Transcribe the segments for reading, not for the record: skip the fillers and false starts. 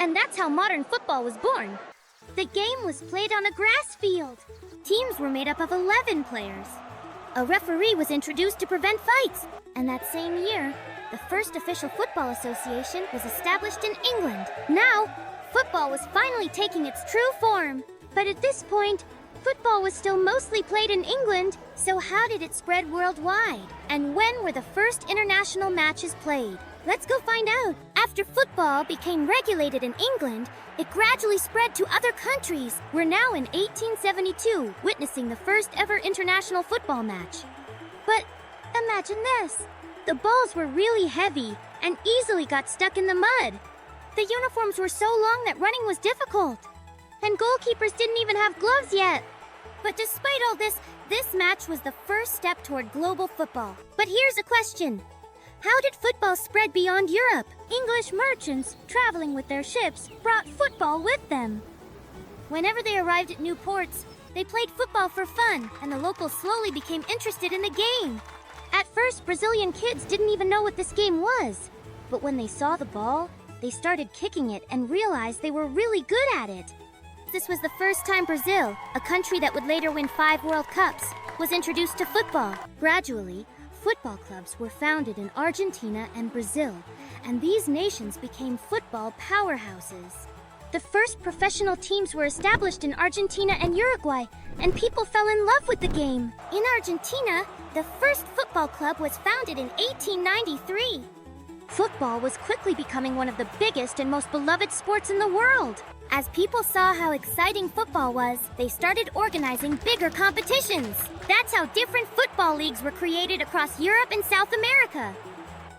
And that's how modern football was born. The game was played on a grass field. Teams were made up of 11 players. A referee was introduced to prevent fights. And that same year, the first official football association was established in England. Now, football was finally taking its true form. But at this point, football was still mostly played in England, so how did it spread worldwide? And when were the first international matches played? Let's go find out. After football became regulated in England, it gradually spread to other countries. We're now in 1872, witnessing the first ever international football match. But imagine this. The balls were really heavy and easily got stuck in the mud. The uniforms were so long that running was difficult. And goalkeepers didn't even have gloves yet. But despite all this, this match was the first step toward global football. But here's a question. How did football spread beyond Europe? English merchants, traveling with their ships, brought football with them. Whenever they arrived at new ports, they played football for fun, and the locals slowly became interested in the game. At first, Brazilian kids didn't even know what this game was. But when they saw the ball, they started kicking it and realized they were really good at it. This was the first time Brazil, a country that would later win 5 World Cups, was introduced to football. Gradually, football clubs were founded in Argentina and Brazil, and these nations became football powerhouses. The first professional teams were established in Argentina and Uruguay, and people fell in love with the game. In Argentina, the first football club was founded in 1893. Football was quickly becoming one of the biggest and most beloved sports in the world. As people saw how exciting football was, they started organizing bigger competitions. That's how different football leagues were created across Europe and South America.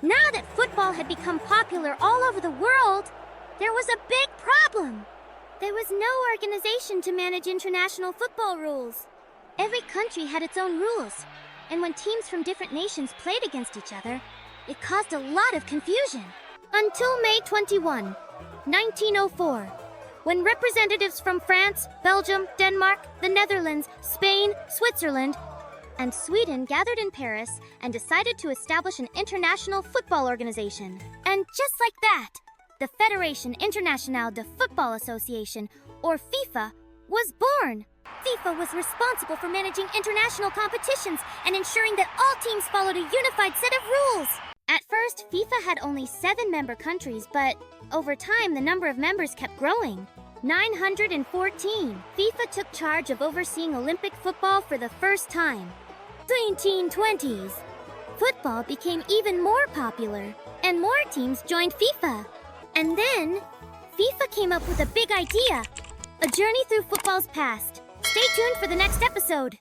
Now that football had become popular all over the world, there was a big problem. There was no organization to manage international football rules. Every country had its own rules, and when teams from different nations played against each other, it caused a lot of confusion. Until May 21, 1904. When representatives from France, Belgium, Denmark, the Netherlands, Spain, Switzerland, and Sweden gathered in Paris and decided to establish an international football organization. And just like that, the Fédération Internationale de Football Association, or FIFA, was born. FIFA was responsible for managing international competitions and ensuring that all teams followed a unified set of rules. At first, FIFA had only 7 member countries, but over time, the number of members kept growing. 914. FIFA took charge of overseeing Olympic football for the first time. 1920s. Football became even more popular, and more teams joined FIFA. And then, FIFA came up with a big idea, a journey through football's past. Stay tuned for the next episode.